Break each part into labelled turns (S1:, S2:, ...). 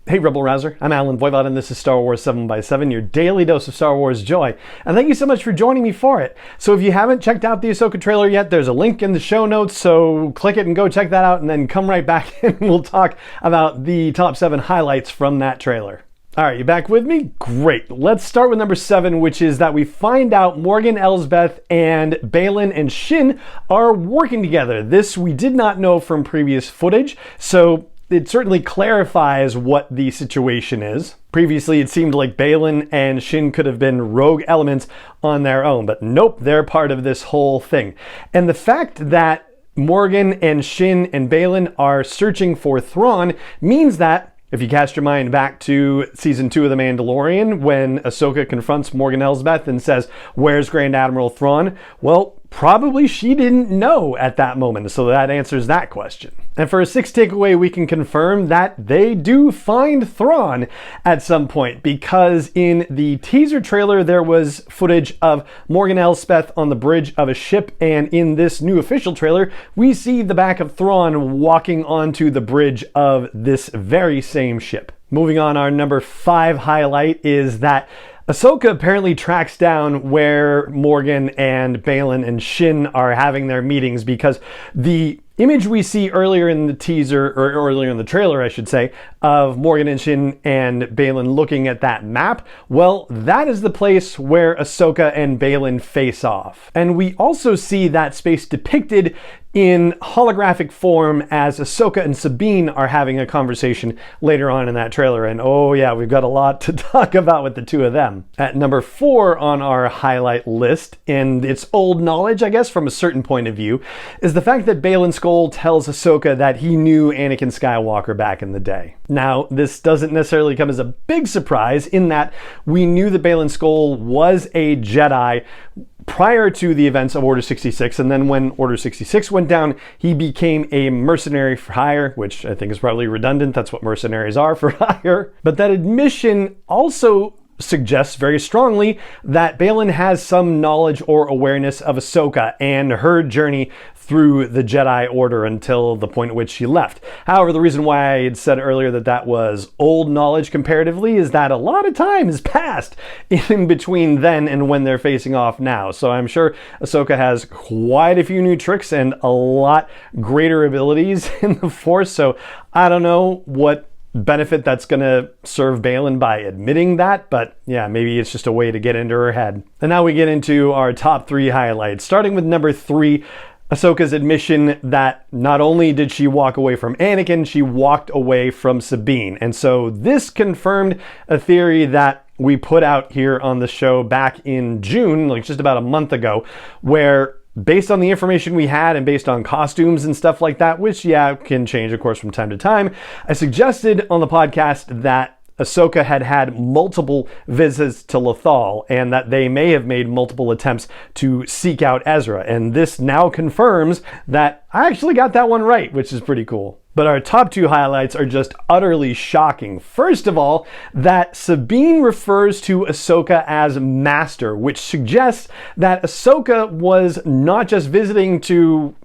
S1: Hey Rebel Rouser, I'm Alan Voivod and this is Star Wars 7x7, your daily dose of Star Wars joy. And thank you so much for joining me for it. So if you haven't checked out the Ahsoka trailer yet, there's a link in the show notes, so click it and go check that out and then come right back and we'll talk about the top 7 highlights from that trailer. Alright, you back with me? Great. Let's start with number 7, which is that we find out Morgan Elsbeth and Baylan and Shin are working together. This we did not know from previous footage, so it certainly clarifies what the situation is. Previously, it seemed like Baylan and Shin could have been rogue elements on their own, but nope, they're part of this whole thing. And the fact that Morgan and Shin and Baylan are searching for Thrawn means that, if you cast your mind back to season 2 of The Mandalorian, when Ahsoka confronts Morgan Elsbeth and says, "Where's Grand Admiral Thrawn?" Well, probably she didn't know at that moment, so that answers that question. And for a 6th takeaway, we can confirm that they do find Thrawn at some point, because in the teaser trailer there was footage of Morgan Elsbeth on the bridge of a ship, and in this new official trailer we see the back of Thrawn walking onto the bridge of this very same ship. Moving on, our number 5 highlight is that Ahsoka apparently tracks down where Morgan and Baylan and Shin are having their meetings, because the image we see earlier in the teaser, or earlier in the trailer I should say, of Morgan and Shin and Baylan looking at that map, well, that is the place where Ahsoka and Baylan face off. And we also see that space depicted in holographic form as Ahsoka and Sabine are having a conversation later on in that trailer. And oh yeah, we've got a lot to talk about with the two of them. At number 4 on our highlight list, and it's old knowledge I guess from a certain point of view, is the fact that Baylan Skoll tells Ahsoka that he knew Anakin Skywalker back in the day. Now, this doesn't necessarily come as a big surprise in that we knew that Baylan Skoll was a Jedi prior to the events of Order 66, and then when Order 66 went down, he became a mercenary for hire, which I think is probably redundant. That's what mercenaries are, for hire. But that admission also suggests very strongly that Baylan has some knowledge or awareness of Ahsoka and her journey through the Jedi Order until the point at which she left. However, the reason why I had said earlier that that was old knowledge comparatively is that a lot of time has passed in between then and when they're facing off now. So I'm sure Ahsoka has quite a few new tricks and a lot greater abilities in the Force. So I don't know what benefit that's going to serve Baylan by admitting that, but yeah, maybe it's just a way to get into her head. And now we get into our top 3 highlights, starting with number 3, Ahsoka's admission that not only did she walk away from Anakin, she walked away from Sabine. And so this confirmed a theory that we put out here on the show back in June, like just about a month ago, where based on the information we had and based on costumes and stuff like that, which yeah, can change of course from time to time, I suggested on the podcast that Ahsoka had had multiple visits to Lothal and that they may have made multiple attempts to seek out Ezra. And this now confirms that I actually got that one right, which is pretty cool. But our top 2 highlights are just utterly shocking. First of all, that Sabine refers to Ahsoka as Master, which suggests that Ahsoka was not just visiting to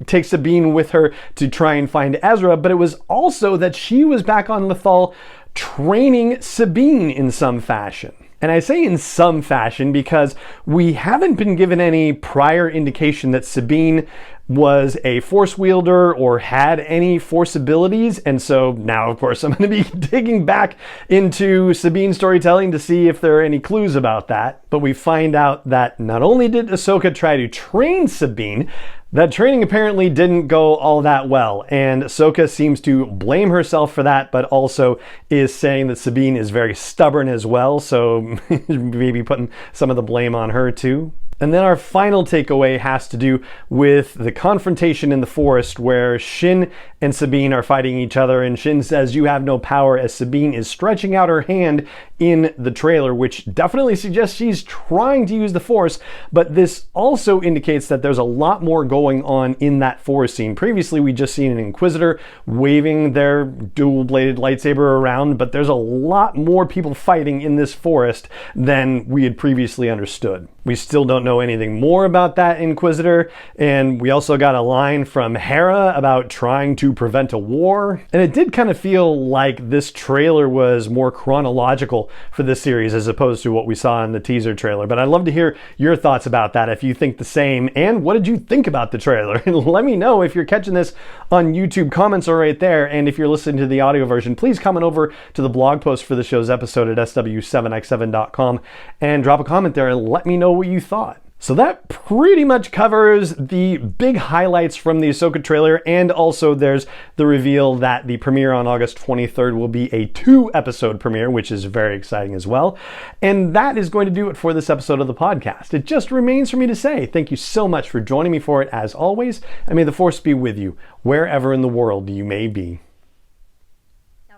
S1: take Sabine with her to try and find Ezra, but it was also that she was back on Lothal training Sabine in some fashion. And I say in some fashion because we haven't been given any prior indication that Sabine was a Force wielder or had any Force abilities. And so now, of course, I'm going to be digging back into Sabine's storytelling to see if there are any clues about that. But we find out that not only did Ahsoka try to train Sabine, that training apparently didn't go all that well, and Ahsoka seems to blame herself for that, but also is saying that Sabine is very stubborn as well, so maybe putting some of the blame on her too. And then our final takeaway has to do with the confrontation in the forest where Shin and Sabine are fighting each other, and Shin says, "You have no power," as Sabine is stretching out her hand in the trailer, which definitely suggests she's trying to use the Force, but this also indicates that there's a lot more going on in that forest scene. Previously, we just seen an Inquisitor waving their dual-bladed lightsaber around, but there's a lot more people fighting in this forest than we had previously understood. We still don't know anything more about that Inquisitor, and we also got a line from Hera about trying to to prevent a war. And it did kind of feel like this trailer was more chronological for this series as opposed to what we saw in the teaser trailer. But I'd love to hear your thoughts about that, if you think the same, and what did you think about the trailer? And let me know if you're catching this on YouTube. Comments are right there, and if you're listening to the audio version, please comment over to the blog post for the show's episode at sw7x7.com and drop a comment there and let me know what you thought. So that pretty much covers the big highlights from the Ahsoka trailer, and also there's the reveal that the premiere on August 23rd will be a 2-episode premiere, which is very exciting as well. And that is going to do it for this episode of the podcast. It just remains for me to say thank you so much for joining me for it as always, and may the Force be with you wherever in the world you may be.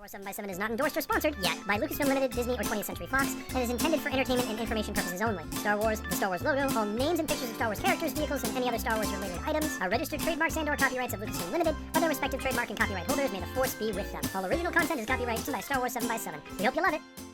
S2: 7x7 is not endorsed or sponsored yet by Lucasfilm Limited, Disney, or 20th Century Fox, and is intended for entertainment and information purposes only. Star Wars, the Star Wars logo, all names and pictures of Star Wars characters, vehicles, and any other Star Wars related items are registered trademarks and/or copyrights of Lucasfilm Limited, or their respective trademark and copyright holders. May the Force be with them. All original content is copyright by Star Wars 7x7. We hope you love it.